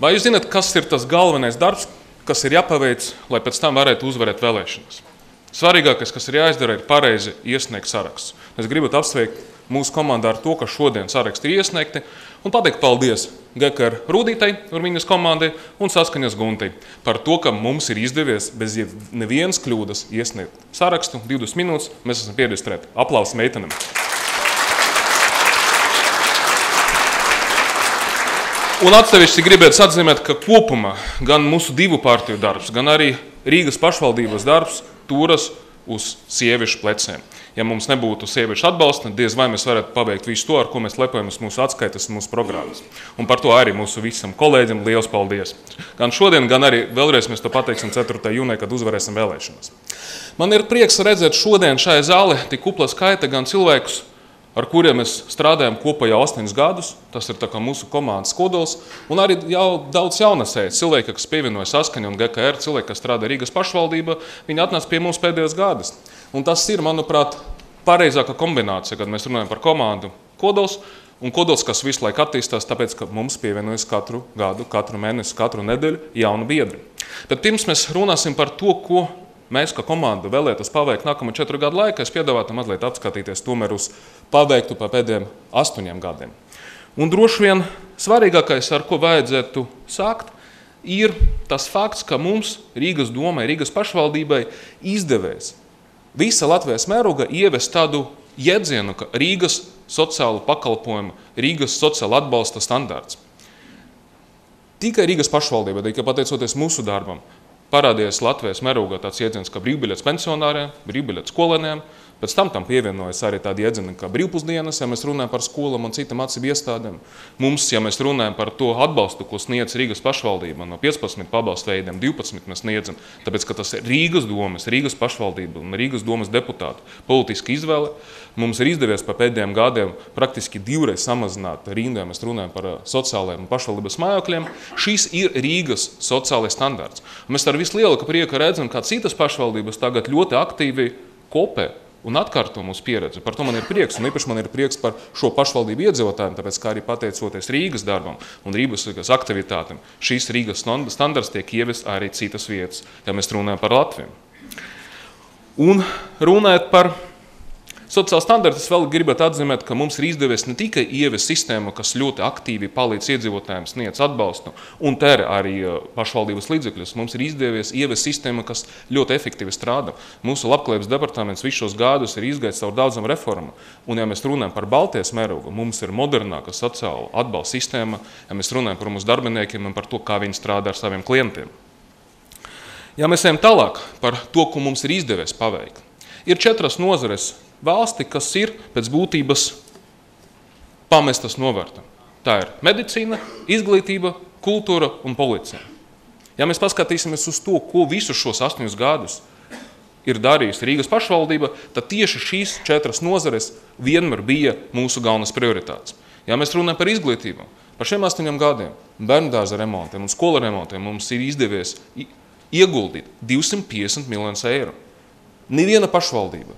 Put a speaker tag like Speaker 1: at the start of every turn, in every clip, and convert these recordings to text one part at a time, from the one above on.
Speaker 1: Vai jūs zināt, kas ir tas galvenais darbs, kas ir jāpaveic, lai pēc tam varētu uzvarēt vēlēšanas? Svarīgākais, kas ir jāizdara, ir pareizi iesniegt sarakstus. Es gribu apsveikt mūsu komandā ar to, ka šodien saraksti ir iesniegti, un pateikt paldies GKR Rūdītei un viņas komandai un Saskaņas Guntai par to, ka mums ir izdevies bez nevienas kļūdas iesniegt sarakstu. 20 minūtes mēs esam pieregistrēti. Aplausi meitenēm! Un atsevišķi gribētu atzīmēt, ka kopumā gan mūsu divu partiju darbs, gan arī Rīgas pašvaldības darbs turas uz sieviešu pleciem. Ja mums nebūtu sieviešu atbalsta, diez vai mēs varētu paveikt visu to, ar ko mēs lepojamies mūsu atskaitas un mūsu programmas. Un par to arī mūsu visam kolēģiem liels paldies. Gan šodien, gan arī vēlreiz mēs to pateiksim 4. jūnijā, kad uzvarēsim vēlēšanas. Man ir prieks redzēt šodien šajā zālē tik kupla skaita gan cilvēkus, ar kuriem mēs strādājam kopā jau 8 gadus. Tas ir tā kā mūsu komandas kodols. Un arī jau daudz jaunasējas cilvēki, kas pievienoja Saskaņu un GKR, cilvēki, kas strādā Rīgas pašvaldībā, viņi atnāca pie mums pēdējos gadus. Un tas ir, manuprāt, pareizāka kombinācija, kad mēs runājam par komandu kodols, un kodols, kas visu laiku attīstās, tāpēc, ka mums pievienojas katru gadu, katru mēnesi, katru nedēļu jaunu biedri. Bet pirms mēs runāsim par to, ko mēs, kā komanda, vēlētos paveikt nākamo 4 gadu laikā, es piedāvātu mazliet atskatīties tomēr uz paveiktu pa pēdējiem 8 gadiem. Un droši vien svarīgākais, ar ko vajadzētu sākt, ir tas fakts, ka mums Rīgas domai, Rīgas pašvaldībai izdevies visa Latvijas mēroga ievest tādu jēdzienu, ka Rīgas sociālu pakalpojumu, Rīgas sociāla atbalsta standārts. Tikai Rīgas pašvaldība, tikai pateicoties mūsu darbam, parādījās Latvijas mērogā tāds jēdziens kā brīvbiļets pensionāriem, brīvbiļets skolēniem. Pēc tam pievienojas arī tādi jēdzieni kā brīvpusdienas, ja mēs runājam par skolām un citām atsevišķām iestādēm. Mums, ja mēs runājam par to atbalstu, ko sniedz Rīgas pašvaldība, no 15 pabalstu veidiem 12 mēs sniedzam, tāpēc, ka tas ir Rīgas domas, Rīgas pašvaldība un Rīgas domas deputātu politiska izvēle, mums ir izdevies pa pēdējiem gadiem praktiski 2 reiz samazināt rindu, ja mēs runājam par sociālajiem un pašvaldības mājokļiem. Šis ir Rīgas sociālais standārts. Un mēs ar vislielāko prieku redzam, kā citas pašvaldības tagad ļoti aktīvi kopē un atkārto mūsu pieredzi. Par to man ir prieks, un īpaši man ir prieks par šo pašvaldību iedzīvotājiem, tāpēc, kā arī pateicoties Rīgas darbam un Rīgas aktivitātēm, šīs Rīgas standarts tiek ievests arī citas vietas, ja mēs runājam par Latviju. Un runājot par sociālu standartu, es vēl gribētu atzīmēt, ka mums ir izdevies ne tikai ieviest sistēmu, kas ļoti aktīvi palīdz iedzīvotājiem, sniedz atbalstu un tērē arī pašvaldības līdzekļus. Mums ir izdevies ieviest sistēmu, kas ļoti efektīvi strādā. Mūsu labklājības departaments visus šos gadus ir izgājis caur daudzām reformām. Un, ja mēs runājam par Baltijas mērogu, mums ir modernāka sociāla atbalsta sistēma, ja mēs runājam par mūsu darbiniekiem un par to, kā viņi strādā ar saviem klientiem. Ja mēs ejam tālāk par to, ko mums ir izdevies paveikt, ir 4 nozares valsti, kas ir pēc būtības pamestas novārtā. Tā ir medicīna, izglītība, kultūra un policija. Ja mēs paskatīsimies uz to, ko visus šos 8 gadus ir darījusi Rīgas pašvaldība, tad tieši šīs 4 nozares vienmēr bija mūsu galvenās prioritātes. Ja mēs runājam par izglītību, par šiem 8 gadiem, bērndārza remontiem un skolu remontiem mums ir izdevies ieguldīt 250 miljonus eiro. Neviena pašvaldība,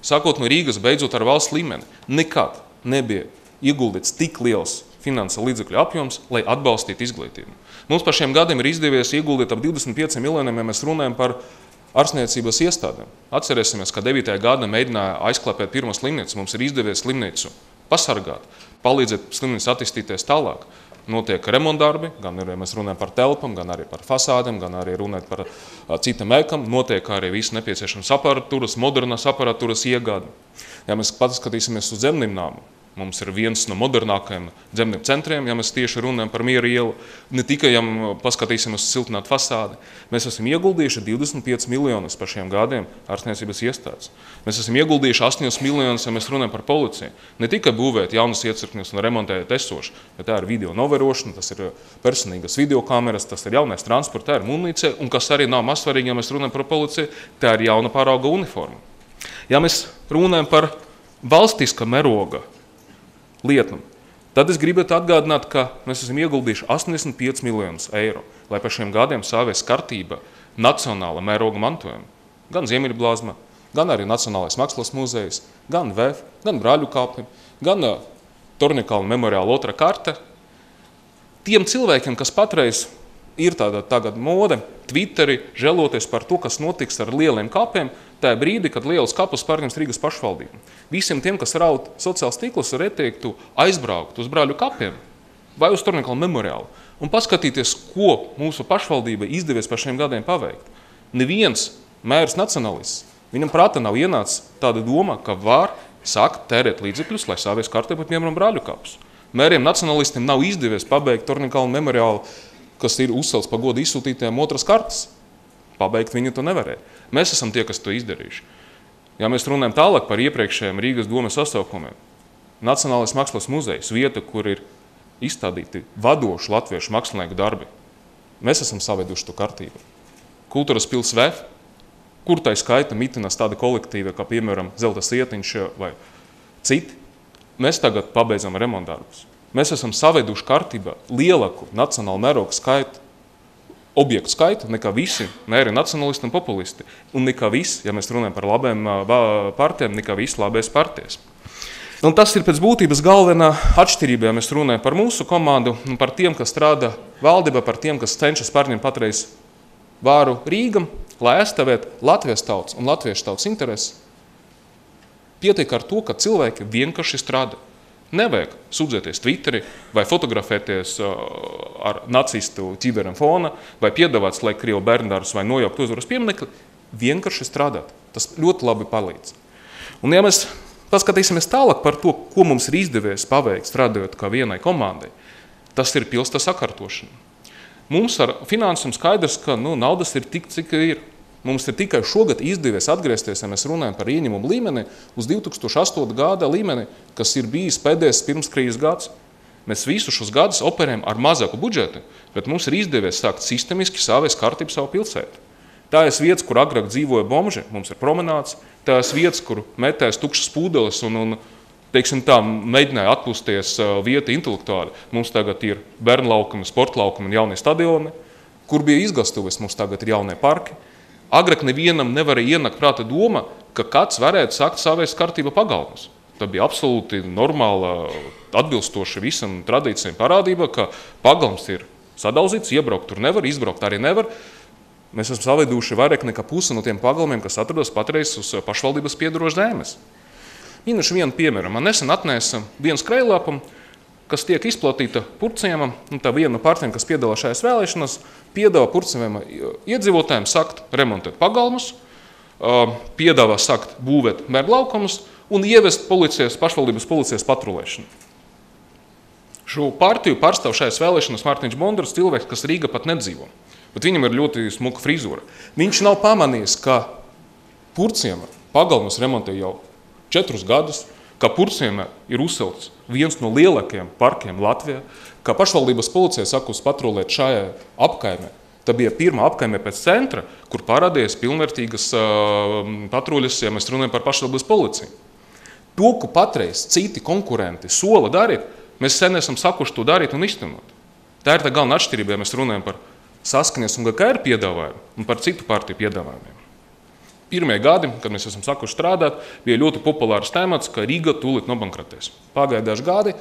Speaker 1: sākot no Rīgas, beidzot ar valsts līmeni, nekad nebija ieguldīts tik liels finansu līdzekļu apjoms, lai atbalstītu izglītību. Mums par šiem gadiem ir izdevies ieguldīt ap 25 miljoniem, ja mēs runājam par ārstniecības iestādēm. Atcerēsimies, ka 9. gadā mēģināja aizklāpēt pirmo slimnīcu, mums ir izdevies slimnīcu pasargāt, palīdzēt slimnīcu attīstīties tālāk. Notiek remontdarbi, gan arī mēs runājam par telpām, gan arī par fasādēm, gan arī runājot par citām ēkām. Notiek arī viss nepieciešams aparatūras, modernas aparatūras iegāde. Ja mēs paskatīsimies uz dzemdību nāmu, mums ir viens no modernākajiem dzemdību centriem, ja mēs tieši runājam par Miera ielu, ne tikai, ja paskatīsimies uz siltināt fasādi. Mēs esam ieguldījuši 25 miljonus par šiem gadiem ārstniecības iestādes. Mēs esam ieguldījuši 8 miljonus, ja mēs runājam par policiju. Ne tikai būvēt jaunas iecirkņus un remontēt esošu, bet tā ir video novērošana, tas ir personīgas videokameras, tas ir jaunais transports, tā ir munīcija, un kas arī nav mazsvarīgi, ja mēs runājam par policiju, tā ir jauna parauga uniforma. Ja mēs runājam par valstiska mēroga lietām, tad es gribētu atgādināt, ka mēs esam ieguldījuši 85 miljonus eiro, lai par šiem gadiem sāvēs kārtība nacionāla mēroga mantojuma. Gan Ziemeļblāzma, gan arī Nacionālais mākslas muzejs, gan VEF, gan Brāļu kapli, gan Torņakalna memoriāla otrā karte. Tiem cilvēkiem, kas patreiz ir tāda tagad mode, Twitteri, žēloties par to, kas notiks ar lieliem kapiem, tajā brīdī, kad lielas kapus pārņems Rīgas pašvaldība. Visiem tiem, kas raud sociāls tīklus, var ieteiktu aizbraukt uz Brāļu kapiem vai uz Tornikalu memoriālu un paskatīties, ko mūsu pašvaldība izdevies par šiem gadiem paveikt. Neviens mērs nacionalists, viņam prātā nav ienācis tāda doma, ka var sākt tērēt līdzekļus, lai sāvies kārtībā, piemēram, Brāļu kapus. Mēriem nacionalistiem nav izdevies pabeigt Tornikalu memoriālu, kas ir uzcelts pa godu izsūtītājiem otras kartas. Pabeigt viņi to nevarēja. Mēs esam tie, kas to izdarījuši. Ja mēs runājam tālāk par iepriekšējiem Rīgas domes sasaukumiem, Nacionālais mākslas muzejs, vieta, kur ir izstādīti vadoši latviešu mākslinieku darbi, mēs esam saveduši to kārtību. Kultūras pils VF, kur tai skaita mitinās tāda kolektīva, kā piemēram Zelta Sietiņš vai citi, mēs tagad pabeidzam remontdarbus. Mēs esam saveduši kārtībā lielāku nacionālu mērogu skaitu, objektu skaitu, nekā visi mēri nacionalisti un populisti. Un nekā visi, ja mēs runājam par labiem partijām, nekā visi labēs partijas. Un tas ir pēc būtības galvenā atšķirība, ja mēs runājam par mūsu komandu un par tiem, kas strādā valdībā, par tiem, kas cenšas pārņemt patreiz vāru Rīgam, lai aizstāvētu Latvijas tautas un latviešu tautas intereses. Pietiek ar to, ka cilvēki vienkārši strādā. Nevajag sūdzēties Twitteri vai fotografēties ar nacistu ķiberiem fona vai piedāvāt slēgt Krievu bērndārus vai nojaukt uzvaras pieminekli. Vienkārši strādāt. Tas ļoti labi palīdz. Un ja mēs paskatīsimies tālāk par to, ko mums ir izdevies paveikt strādājot kā vienai komandai, tas ir pilsta sakārtošana. Mums ar finansēm skaidrs, ka naudas ir tik, cik ir. Mums ir tikai šogad izdevies atgriezties, ja mēs runājam par ieņemumu līmeni, uz 2008. gada līmeni, kas ir bijis pēdējais pirms krīzes gads. Mēs visu šos gadus operējam ar mazāku budžetu, bet mums ir izdevies sākt sistemiski savies kārtību savu pilsētu. Tā ir vietas, kur agrāk dzīvoja bomži, mums ir promenāds, tā ir vietas, kur metēs tukšas pūdeles un teiksim tā, mēģināja atpūsties vieta intelektuāli. Mums tagad ir bērnu laukumi, sporta laukumi un jaunie stadioni, kur bija izgastuves, mums tagad ir jaunie parki. Agrāk nevienam nevarēja ienākt prāta doma, ka kāds varētu sākt savies kārtība pagalmus. Tā bija absolūti normāla, atbilstoša visam tradīcijām parādība, ka pagalms ir sadauzīts, iebraukt tur nevar, izbraukt arī nevar. Mēs esam saveduši vairāk nekā pusi no tiem pagalmiem, kas atrodas patreiz uz pašvaldības piedarošas zemes. Minūšu vienu piemēru. Man nesen atnesa viens skrejlapam, kas tiek izplatīta Purcēmam, un tā viena no partijām, kas piedalās šajās vēlēšanās, piedāvā Purcēmam iedzīvotājiem sākt remontēt pagalmus, piedāvā sākt būvēt bērnu laukumus un ievest pašvaldības policijas patrulēšanu. Šo partiju pārstāv šajās vēlēšanās Mārtiņš Bondars, cilvēks, kas Rīga pat nedzīvo, bet viņam ir ļoti smuka frizūra. Viņš nav pamanījis, ka Purcēma pagalmus remontē jau 4 gadus, ka Purcēmā ir uzcelts viens no lielākajiem parkiem Latvijā, ka pašvaldības policija sākus patrulēt šajā apkaimē. Tā bija pirmā apkaimē pēc centra, kur parādījās pilnvērtīgas patruļas, ja mēs runājam par pašvaldības policiju. To, ko patreiz citi konkurenti sola darīt, mēs sen esam sakuši to darīt un iztenot. Tā ir tā galvenā atšķirība, ja mēs runājam par Saskaņas un GKR piedāvājumu un par citu partiju piedāvājumiem. Pirmie gadi, kad mēs esam sākuši strādāt, bija ļoti populārs temats, ka Rīga tūlīt nobankrotēs. Pagāja daži gadi,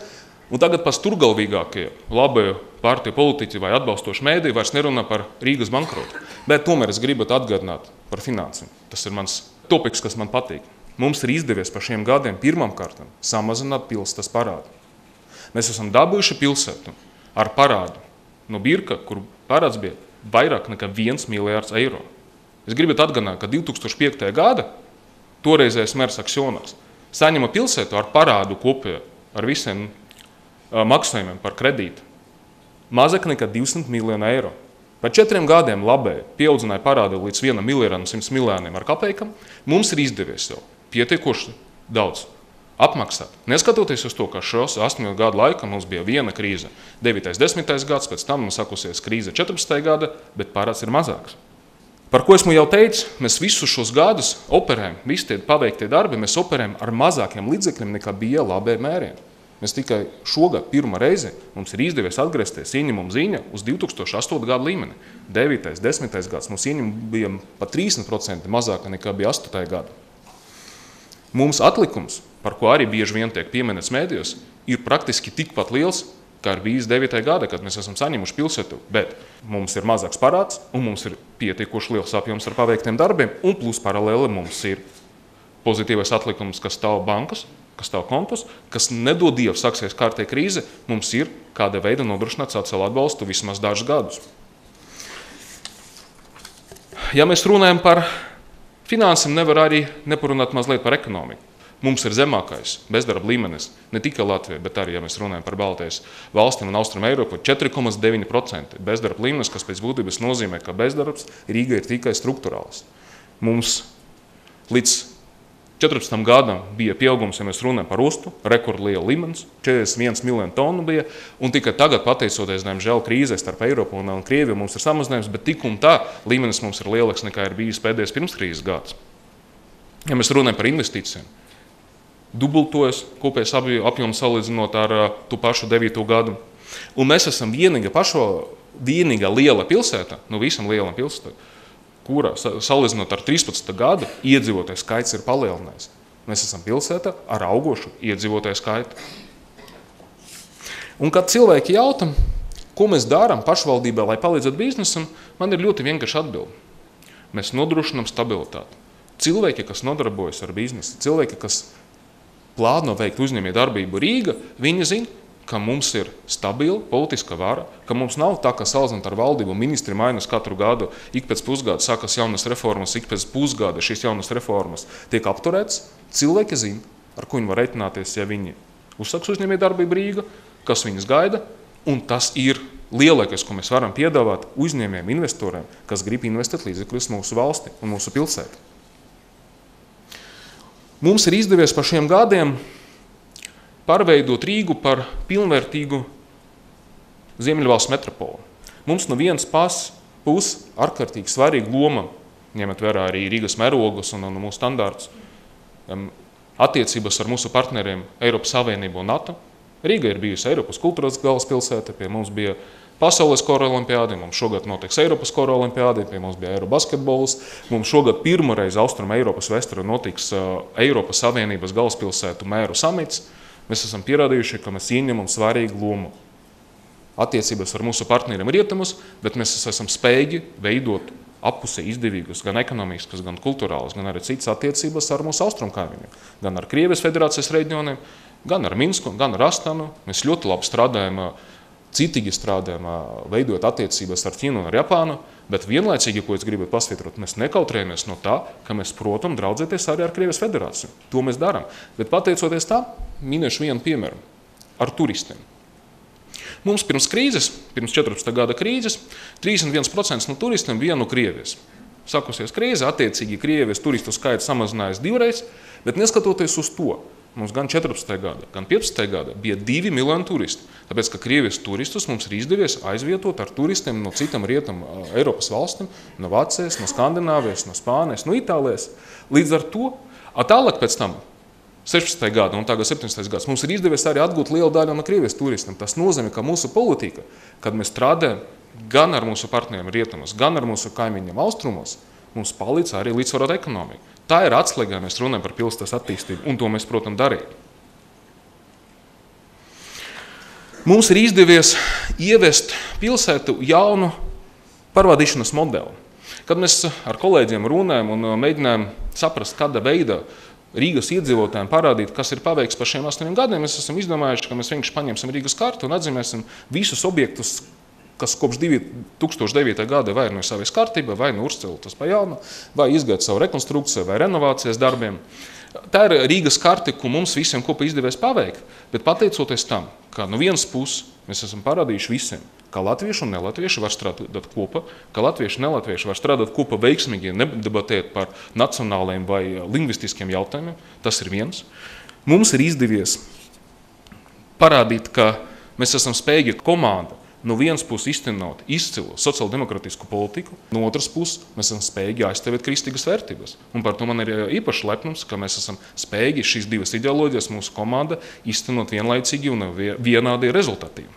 Speaker 1: un tagad pats turgalvīgākie labie partiju politiķi vai atbalstoši mēdī vairs nerunā par Rīgas bankrotu. Bet tomēr es gribētu atgādināt par finansēm. Tas ir mans topiks, kas man patīk. Mums ir izdevies par šiem gadiem pirmām kārtām samazināt pilsētas parādu. Mēs esam dabūjuši pilsētu ar parādu no Birka, kur parāds bija vairāk nekā 1 miljārds eiro. Es gribētu atgādināt, ka 2005. gada toreizējais mērs Aksionovs saņēma pilsētu ar parādu kopējā ar visiem maksājumiem par kredītu mazāk nekā 200 miljonu eiro. Pēc 4 gadiem labēji pieaudzināja parādu līdz 1 miljardam 100 miljoniem ar kapekam. Mums ir izdevies jau pietiekoši daudz apmaksāt. Neskatoties uz to, ka šos 8 gadu laikā mums bija viena krīze 9. 10. gads, pēc tam mums sākusies krīze 14. gada, bet parāds ir mazāks. Par ko esmu jau teicis, mēs visus šos gadus operējam, visi tie paveiktie darbi, mēs operējam ar mazākiem līdzekļiem nekā bija labie mēriem. Mēs tikai šogad pirmā reize mums ir izdevies atgriezties ieņemumu ziņā uz 2008. gadu līmeni. 9. 10. gads mums ieņemumi bija pat 30% mazāka nekā bija 8. gada. Mums atlikums, par ko arī bieži vien tiek pieminēts mēdījos, ir praktiski tikpat liels kā ir bijis 9. gada, kad mēs esam saņemuši pilsētu, bet mums ir mazāks parāds un mums ir pietiekoši liels apjoms ar paveiktiem darbiem, un plus paralēli mums ir pozitīvais atlikums, kas stāv bankas, kas stāv kontos, kas nedod Dievu sāksies kārtēja krīze, mums ir kāda veida nodrošināt sociālo atbalstu vismaz dažus gadus. Ja mēs runājam par finansēm, nevar arī neparunāt mazliet par ekonomiku. Mums ir zemākais bezdarba līmenis ne tikai Latvijā, bet arī, ja mēs runājam par Baltijas valstīm un Austrum Eiropu, 4,9% bezdarba līmenis, kas pēc būtības nozīmē, ka bezdarbs Rīgā ir tikai strukturāls. Mums līdz 14. gadam bija pieaugums, ja mēs runājam par ostu, rekordliela līmenis, 41 miljonu tonu bija, un tikai tagad, pateicoties, diemžēl, krīzē starp Eiropu un Krieviju, mums ir samazinājums, bet tik un tā līmenis mums ir lielāks nekā ir bijis pēdējais pirmskrīzes gads. Ja mēs runājam par investīcijiem, dubultojas kopējais apjoms salīdzinot ar tu pašu 9. gadu. Un mēs esam vienīgā liela pilsēta, no visam lielam pilsētām, kurā salīdzinot ar 13. gadu iedzīvotāju skaits ir palielinājies. Mēs esam pilsēta ar augošu iedzīvotāju skaitu. Un kad cilvēki jauta, ko mēs darām pašvaldībā, lai palīdzētu biznesam, man ir ļoti vienkārši atbildi. Mēs nodrošinām stabilitāti. Cilvēki, kas nodarbojas ar biznesu, cilvēki, kas plāno veikt uzņēmēju darbību Rīga, viņi zina, ka mums ir stabila politiska vara, ka mums nav tā, ka salīdzinot ar valdību ministri mainas katru gadu, ik pēc pusgada sākas jaunas reformas, ik pēc pusgada šīs jaunas reformas tiek apturētas. Cilvēki zina, ar ko viņi var reiķināties, ja viņi uzsāks uzņēmēju darbību Rīga, kas viņus gaida, un tas ir lielākais, ko mēs varam piedāvāt uzņēmējiem, investoriem, kas grib investēt līdzekļus mūsu valsti un mūsu pilsētu. Mums ir izdevies pa šiem gadiem pārveidot Rīgu par pilnvērtīgu Ziemeļvalsts metropolu. Mums no vienas puses ārkārtīgi svarīga loma, ņemot vērā arī Rīgas mērogus un mūsu standārtus, attiecības ar mūsu partneriem Eiropas Savienību un NATO. Rīga ir bijusi Eiropas kultūras galvaspilsēta, pie mums bija Pasaules kora olimpiāde, mums šogad notiks Eiropas kora olimpiāde, pie mums bija Eirobasketbols, mums šogad pirmoreiz Austrum Eiropas vēsturē notiks Eiropas Savienības galvaspilsētu mēru samits. Mēs esam pierādījuši, ka mēs ieņemam svarīgu lomu attiecības ar mūsu partneriem rietumus, bet mēs esam spējīgi veidot appusē izdevīgas, gan ekonomiskas, gan kulturālas, gan arī citas attiecības ar mūsu austrumu kaimiņiem, gan ar Krievijas federācijas reģioniem, gan ar Minsku, gan ar Astanu. Mēs ļoti labi strādājam, citīgi strādājam, veidot attiecības ar Ķīnu un ar Japānu, bet vienlaicīgi, ko es gribētu pasvītrot, mēs nekautrējamies no tā, ka mēs, protams, draudzēties arī ar Krievijas federāciju. To mēs darām. Bet pateicoties tā, minēšu vienu piemēru ar turistiem. Mums pirms krīzes, pirms 14. gada krīzes, 31% no turistiem bija no Krievijas. Sākusies krīze, attiecīgi Krievijas turistu skaits samazinājās 2 reizes, bet neskatoties uz to, mums gan 14. gada, gan 15. gada bija 2 miljoni turisti. Tāpēc, ka Krievijas turistus mums ir izdevies aizvietot ar turistiem no citām rietumu Eiropas valstīm, no Vācijas, no Skandināvijas, no Spānijas, no Itālijas. Līdz ar to, tālāk pēc tam, 16. gada un tagad 17. gads, mums ir izdevies arī atgūt lielu daļu no Krievijas turistiem. Tas nozīmē, ka mūsu politika, kad mēs strādājam gan ar mūsu partneriem rietumos, gan ar mūsu kaimiņiem austrumos, mums palīdz arī līdzsvarot ekonomiku. Tā ir atslēga, ja mēs runājam par pilsētas attīstību, un to mēs, protams, darījām. Mums ir izdevies ievest pilsētu jaunu pārvaldīšanas modeli. Kad mēs ar kolēģiem runājam un mēģinājam saprast, kāda veida Rīgas iedzīvotājiem parādīt, kas ir paveikts par šiem 8 gadiem, mēs esam izdomājuši, ka mēs vienkārši paņemsim Rīgas kartu un atzīmēsim visus objektus, kas kopš 2009. gada vai no savas kārtībā, vai no uzceltas pa jaunu, vai izgāja savu rekonstrukciju vai renovācijas darbiem. Tā ir Rīgas karte, ko mums visiem kopā izdevies paveikt, bet pateicoties tam, ka no vienas puses mēs esam parādījuši visiem, ka latvieši un nelatvieši var strādāt kopā, ka latvieši un nelatvieši var strādāt kopā veiksmīgi, nedebatēt par nacionālajiem vai lingvistiskiem jautājumiem, tas ir viens. Mums ir izdevies parādīt, ka mēs esam spējīgi komanda no vienas puses iztenot izcilu sociāldemokratisku politiku, no otras puses mēs esam spējīgi aizstāvēt kristīgas vērtības. Un par to man ir īpaši lepnums, ka mēs esam spējīgi šīs divas ideoloģijas mūsu komanda iztenot vienlaicīgi un vienādi rezultatīvi.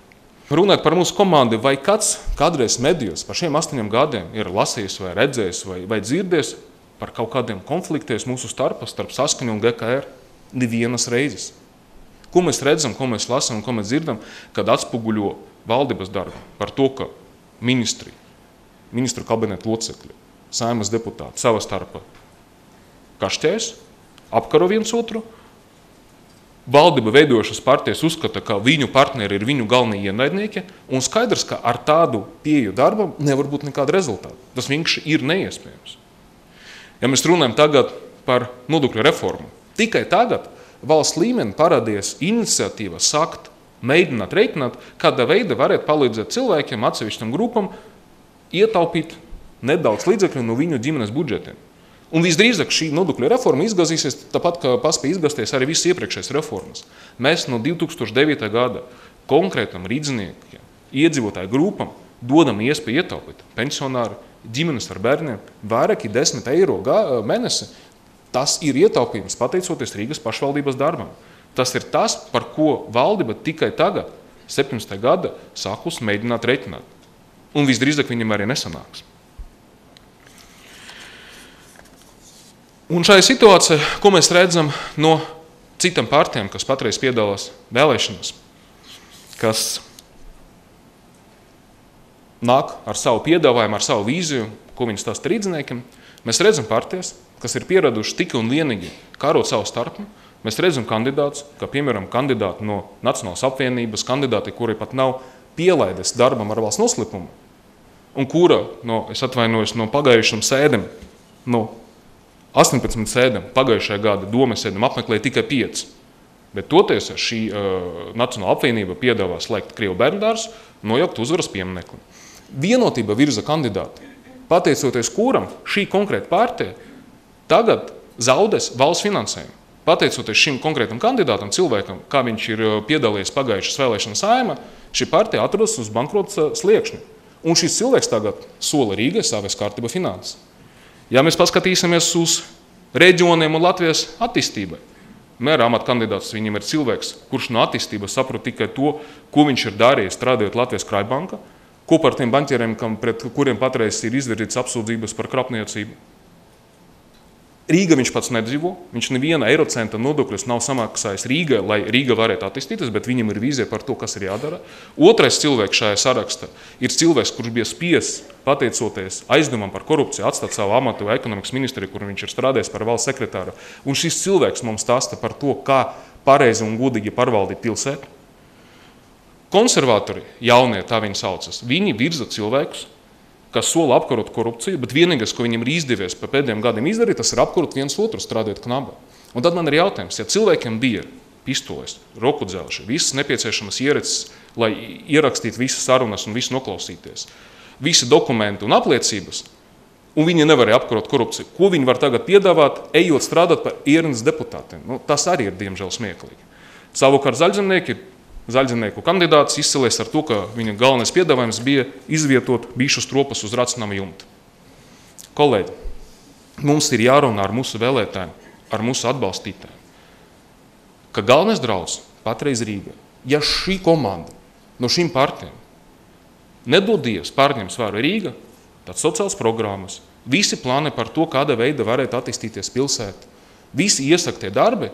Speaker 1: Runāt par mūsu komandu, vai kāds kādreiz medijos par šiem 8 gadiem ir lasījis vai redzējis vai dzirdējis par kaut kādiem konfliktiem mūsu starp Saskaņu un GKR? Nevienas reizes. Ko mēs redzam, ko mēs lasām un ko mēs dzirdam, kad atspoguļo valdības darbu par to, ka ministru kabineta locekļi, Saeimas deputāti sava starpa kašķēs, apkaro viens otru, valdība veidojušas partijas uzskata, ka viņu partneri ir viņu galvenie ienaidnieki, un skaidrs, ka ar tādu pieeju darbam nevar būt nekāda rezultāta. Tas vienkārši ir neiespējams. Ja mēs runājam tagad par nodokļu reformu, tikai tagad valsts līmeni parādījās iniciatīva sākt mēģināt reiķināt, kādā veida varētu palīdzēt cilvēkiem, atsevišķam grupam, ietaupīt nedaudz līdzekļu no viņu ģimenes budžetiem. Un visdrīzāk šī nodokļu reforma izgāzīsies tāpat, kā paspēja izgāzties arī visas iepriekšējās reformas. Mēs no 2009. gada konkrētam rīdzniekiem, iedzīvotāju grupam dodam iespēju ietaupīt pensionāri, ģimenes ar bērniem, vairāki 10 eiro mēnesi. Tas ir ietaupījums pateicoties Rīgas pašvaldības darbam. Tas ir tas, par ko valdība tikai tagad, 17. gada, sākus mēģināt reiķināt. Un visdrīzāk viņam arī nesanāks. Un šajā situācijā, ko mēs redzam no citām partijām, kas patreiz piedalās vēlēšanas, kas nāk ar savu piedāvājumu, ar savu vīziju, ko viņi stāsta rīdzniekiem, mēs redzam partijas, kas ir pieraduši tikai un vienīgi karot savu starpu. Mēs redzam kandidātus, kā piemēram kandidāti no Nacionālās apvienības, kandidāti, kuri pat nav pielaides darbam ar valsts noslēpumu, un kura, es atvainojos, no pagājušam sēdem, no 18 sēdem, pagājušajā gada domes sēdem apmeklēja tikai 5. Bet toties šī Nacionālā apvienība piedāvā slēgt Krievu bērndārzu, nojaukt uzvaras pieminekli. Vienotība virza kandidāti, pateicoties kuram šī konkrēta partija tagad zaudēs valsts finansējumu. Pateicoties šim konkrētam kandidātam, cilvēkam, kā viņš ir piedalījies pagājušas vēlēšanas Saeimā, šī partija atrodas uz bankrota sliekšņa. Un šis cilvēks tagad sola Rīgai savēs kārtība finanses. Ja mēs paskatīsimies uz reģioniem un Latvijas attīstībai, mēra amata kandidāts viņam ir cilvēks, kurš no attīstības saprot tikai to, ko viņš ir darījis strādājot Latvijas Krājbanka, ko par tiem banķieriem, pret kuriem patreiz ir izvirzītas apsūdzības par krāpniecību. Rīga viņš pats nedzīvo, viņš neviena eirocenta nodokļus nav samaksājis Rīgai, lai Rīga varētu attīstīties, bet viņam ir vīzija par to, kas ir jādara. Otrais cilvēks šajā sarakstā ir cilvēks, kurš bija spiests, pateicoties aizdomam par korupciju, atstāt savu amatu ekonomikas ministriju, kur viņš ir strādājis par valsts sekretāru. Un šis cilvēks mums stāsta par to, kā pareizi un godīgi pārvaldīt pilsētu. Konservatori, jaunie, tā viņi saucas, viņi virza cilvēkus, kas sola apkarot korupciju, bet vienīgais, ko viņam ir izdevies pa pēdējiem gadiem izdarīt, tas ir apkarot viens otru, strādājot knabā. Un tad man ir jautājums, ja cilvēkiem bija pistoles, roku dzelži, visas nepieciešamas iereces, lai ierakstītu visas sarunas un visu noklausīties, visi dokumenti un apliecības, un viņi nevarēja apkarot korupciju, ko viņi var tagad piedāvāt, ejot strādāt par ierundas deputātiem? Tas arī ir, diemžēl, smieklīgi. Savukārt Zaļdzinieku kandidāts izcēlēs ar to, ka viņa galvenais piedāvājums bija izvietot bišu stropas uz racinama jumta. Kolēģi, mums ir jārunā ar mūsu vēlētājiem, ar mūsu atbalstītājiem, ka galvenais draudz patreiz Rīga, ja šī komanda no šīm partijām nedodies pārņems varu Rīga, tad sociāls programmas, visi plāni par to, kāda veida varētu attīstīties pilsēta, visi iesaktie darbi,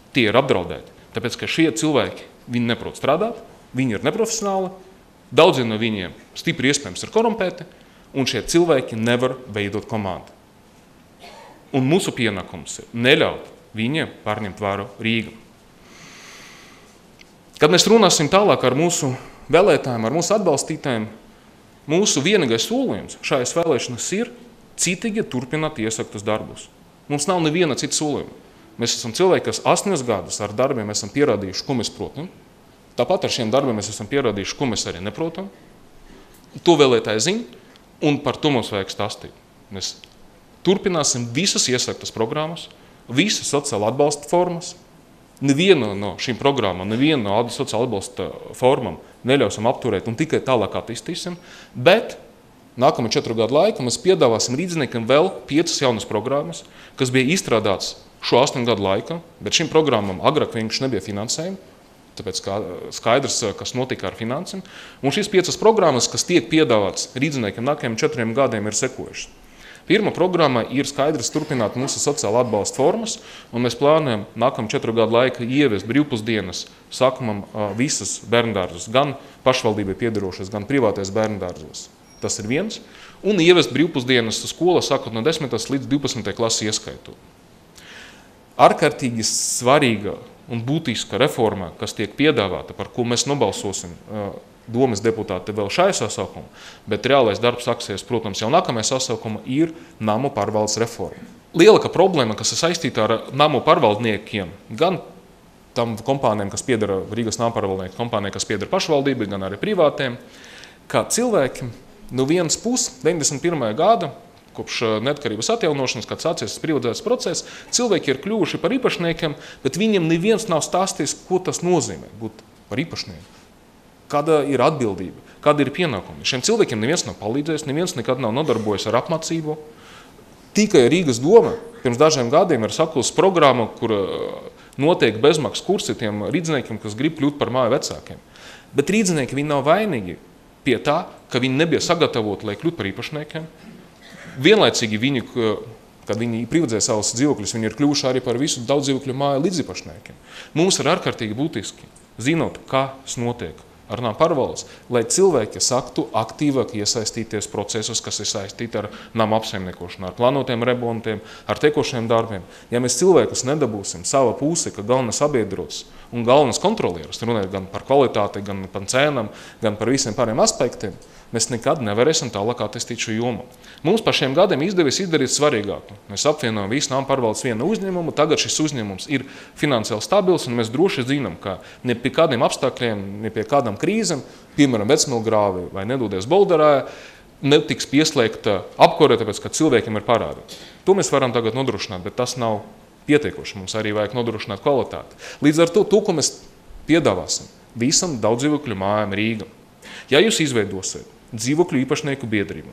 Speaker 1: tie ir apdraudēti. Tāpēc, ka šie cilvēki, viņi neprot strādāt, viņi ir neprofesionāli, daudzi no viņiem stipri iespējams ir korumpēti, un šie cilvēki nevar veidot komandu. Un mūsu pienākums ir neļaut viņiem pārņemt varu Rīga. Kad mēs runāsim tālāk ar mūsu vēlētājiem, ar mūsu atbalstītājiem, mūsu vienīgais solījums šajās vēlēšanas ir citīgi turpināt iesaktus darbus. Mums nav neviena cita solījuma. Mēs esam cilvēki, kas 8 gadus ar darbiem esam pierādījuši, ko mēs protam. Tāpat ar šiem darbiem mēs esam pierādījuši, ko mēs arī neprotam. To vēlētāji zina, un par to mums vajag stāstīt. Mēs turpināsim visas iesaktas programmas, visas sociāla atbalsta formas. Nevienu no šīm programmām, nevienu no sociāla atbalsta formām neļausim apturēt un tikai tālāk attīstīsim, bet nākamo 4 gadu laikā mēs piedāvāsim rīdzniekam vēl 5 jaunas programmas, kas bija izstrādāts šo 8 gadu laikā, bet šim programmam agrāk vienkārši nebija finansējuma, tāpēc skaidrs, kas notika ar finansēm. Un šīs 5 programmas, kas tiek piedāvāts rīdzniekam nākamajiem 4 gadiem, ir sekojušas. Pirma programma ir skaidrs turpināt mūsu sociāla atbalsta formas, un mēs plānojam nākamā 4 gadu laika ieviest brīvpusdienas sākumam visas bērndārzus, gan pašvaldībai piederošas, gan privātais bērndārzos. Tas ir viens. Un ieviest brīvpusdienas skola sākot no 10. līdz 12. klasi ieskaitot. Ārkārtīgi svarīga un būtiska reforma, kas tiek piedāvāta, par ko mēs nobalsosim domas deputāti vēl šai sasaukumā, bet reālais darbs sāksies, protams, jau nākamajā sasaukumā ir namu pārvaldes reforma. Lielākā problēma, kas ir saistīta ar namu pārvaldniekiem, gan tam kompānijām, kas piedara Rīgas namu pārvaldnieku kompānijai, kas piedara pašvaldībai, gan arī privātiem, kā cilvēki no vienas puses 91. gada, kopš neatkarības atjaunošanas, kad sācies privatizācijas process, cilvēki ir kļuvuši par īpašniekiem, bet viņiem neviens nav stāstījis, ko tas nozīmē būt par īpašnieku. Kāda ir atbildība, kāda ir pienākumi. Šiem cilvēkiem neviens nav palīdzējis, neviens nekad nav nodarbojies ar apmācību. Tikai Rīgas doma pirms dažiem gadiem ir sakusi programmu, kur notiek bezmaksas kursi tiem rīdzniekiem, kas grib kļūt par māju vecākiem. Bet rīdznieki viņi nav vainīgi pie tā, ka viņi nebija sagatavoti, lai kļūtu par īpašniekiem. Vienlaicīgi viņi, kad viņi privatizēja savus dzīvokļus, viņi ir kļuvuši arī par visu daudzdzīvokļu māju līdziepašniekiem. Mums ir ārkārtīgi būtiski, zinot, kas notiek ar namu pārvaldes, lai cilvēki sāktu aktīvāk iesaistīties procesos, kas ir saistīti ar namu apsaimniekošanu, ar plānotiem remontiem, ar tekošiem darbiem. Ja mēs cilvēkus nedabūsim savā pusē, ka galvenais sabiedrots un galvenais kontrolieris, runājot gan par kvalitāti, gan par cenām, gan par visiem pāriem aspektiem, mēs nekad nevarēsim tālāk attīstīt šo jomu. Mums pa šiem gadiem izdevies izdarīt svarīgāku. Mēs apvienojam visu namu pārvaldes vienu uzņēmumu, tagad šis uzņēmums ir finansiāli stabils, un mēs droši zinām, ka ne pie kādiem apstākļiem, ne pie kādām krīzēm, piemēram, Vecmilgrāvi vai nedodies Bolderā, netiks pieslēgta apkure, tāpēc, ka cilvēkiem ir parādi. To mēs varam tagad nodrošināt, bet tas nav pietiekoši. Mums arī vajag nodrošināt kvalitāti. Līdz ar to, ko mēs piedāvāsim visam daudzdzīvokļu mājām Rīgam. Ja jūs izveidosiet dzīvokļu īpašnieku biedrību,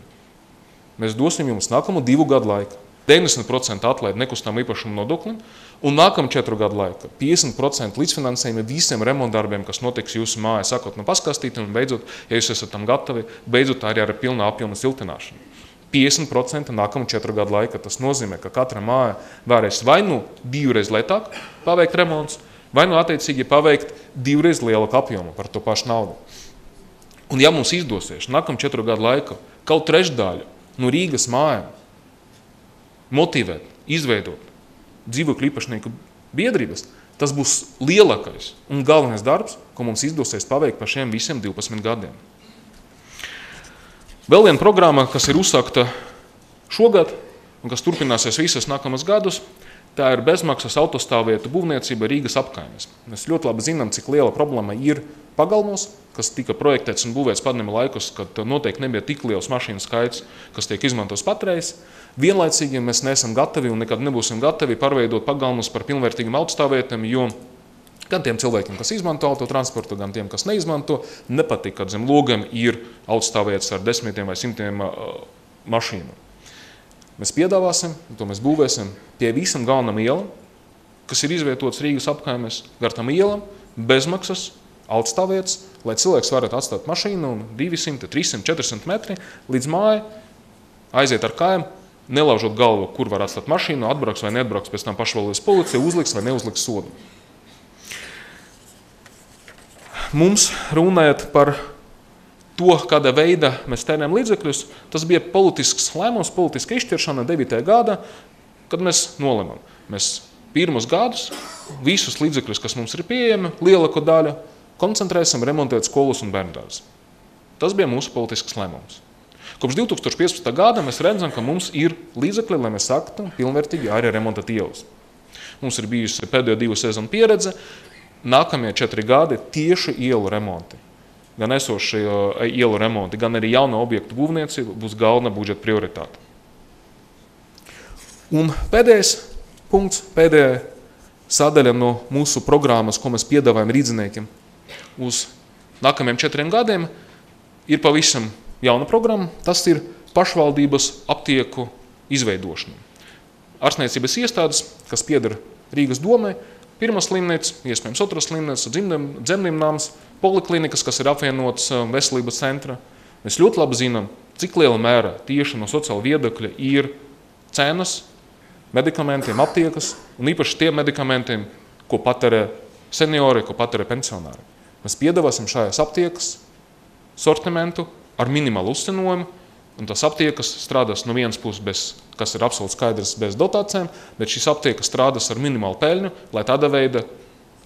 Speaker 1: mēs dosim jums nākamo 2 gadu laiku 90% atlaidi nekustamā īpašuma nodoklim, un nākamo 4 gadu laiku 50% līdzfinansējumi visiem remontdarbiem, kas notiks jūsu mājā, sākot no paskastītiem, un beidzot, ja jūs esat tam gatavi, beidzot arī ar pilnā apjoma siltināšanu. 50% nākamo 4 gadu laikā. Tas nozīmē, ka katra māja varēs vai nu 2 reizes lētāk paveikt remonts, vai nu attiecīgi paveikt 2 reizes lielāku apjomu par to pašu naudu. Un ja mums izdosies nākamā 4 gadu laikā kaut trešdaļu no Rīgas mājām motivēt, izveidot dzīvokļu īpašnieku biedrības, tas būs lielākais un galvenais darbs, ko mums izdosies paveikt par šiem visiem 12 gadiem. Vēl viena programma, kas ir uzsākta šogad un kas turpināsies visus nākamos gadus, tā ir bezmaksas autostāvvietu būvniecība Rīgas apkaimes. Mēs ļoti labi zinām, cik liela problēma ir pagalmos, kas tika projektēts un būvēts padomju laikos, kad noteikti nebija tik liels mašīnu skaits, kas tiek izmantos patreiz. Vienlaicīgi mēs neesam gatavi un nekad nebūsim gatavi pārveidot pagalmus par pilnvērtīgiem autostāvvietām, jo gan tiem cilvēkiem, kas izmanto autotransportu, gan tiem, kas neizmanto, nepatīk, kad zem logiem ir autostāvvietas ar 10 vai 100 mašīnu. Mēs piedāvāsim, to mēs būvēsim pie visam galvenam ielam, kas ir izvietots Rīgas apkaimes, gar tam ielam, bezmaksas, autostāvvietas, lai cilvēks varētu atstāt mašīnu un 200, 300, 400 metri līdz māja, aiziet ar kājām, nelaužot galvu, kur var atstāt mašīnu, atbrauks vai neatbrauks pēc tam pašvaldības policija, uzliks vai neuzliks sodu. Mums runājot par to, kādā veidā mēs tērējam līdzekļus, tas bija politisks lēmums, politiska izšķiršana 9. gada, kad mēs nolemam. Mēs pirmus gadus visus līdzekļus, kas mums ir pieejami, lielāko daļu, koncentrēsim remontēt skolas un bērndārzus. Tas bija mūsu politisks lēmums. Kopš 2015. gada mēs redzam, ka mums ir līdzekļi, lai mēs sāktu pilnvērtīgi arī remontēt ielas. Mums ir bijusi pēdējo 2 sezonu pieredze, nākamie 4 gadi tieši ielu remonti. Gan esošie ielu remonti, gan arī jauna objektu būvniecība būs galvenā budžeta prioritāte. Un pēdējais punkts, pēdējā sadaļa no mūsu programmas, ko mēs piedāvājam rīdziniekiem uz nākamajiem 4 gadiem, ir pavisam jauna programma. Tas ir pašvaldības aptieku izveidošana. Ārstniecības iestādes, kas pieder Rīgas domai, pirmā slimnīca, iespējams otras slimnīca, dzemdību nams, poliklinikas, kas ir apvienotas veselības centra. Mēs ļoti labi zinām, cik liela mērā tieši no sociāla viedokļa ir cenas medikamentiem, aptiekas un īpaši tiem medikamentiem, ko patērē seniori, ko patērē pensionāri. Mēs piedāvāsim šajās aptiekas sortimentu ar minimālu uzcenojumu, un tas aptiekas strādās no vienas puses, kas ir absolūti skaidrs, bez dotācijām, bet šīs aptiekas strādās ar minimālu peļņu, lai tāda veida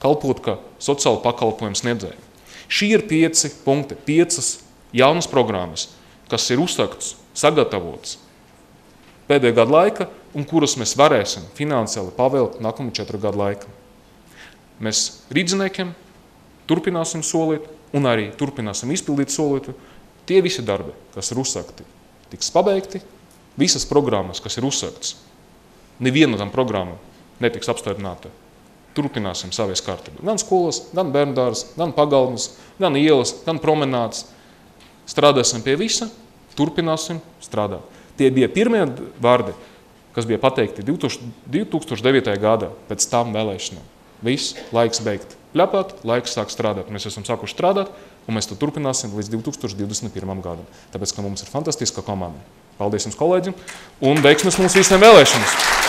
Speaker 1: kalpot kā sociāla pakalpojuma sniedzēji. Šī ir 5 punkti, 5 jaunas programmas, kas ir uzsāktas, sagatavotas pēdējā gada laika, un kuras mēs varēsim finansiāli pavēlt nākamo 4 gadu laikā. Mēs rīdziniekiem turpināsim solīt, un arī turpināsim izpildīt solītu. Tie visi darbi, kas ir uzsākti, tiks pabeigti. Visas programmas, kas ir uzsāktas, neviena tam programma netiks apstādināta. Turpināsim savies kārtību. Gan skolas, gan bērndārs, gan pagalmas, gan ielas, gan promenādes. Strādāsim pie visa, turpināsim strādāt. Tie bija pirmie vārdi, kas bija pateikti 2009. gadā pēc tām vēlēšanām. Viss, laiks beigt pļapāt, laiks sāk strādāt. Mēs esam sākuši strādāt, un mēs to turpināsim līdz 2021. gadam. Tāpēc, ka mums ir fantastiska komanda. Paldies jums, kolēģi, un veiksmes mums visiem vēlēšanas!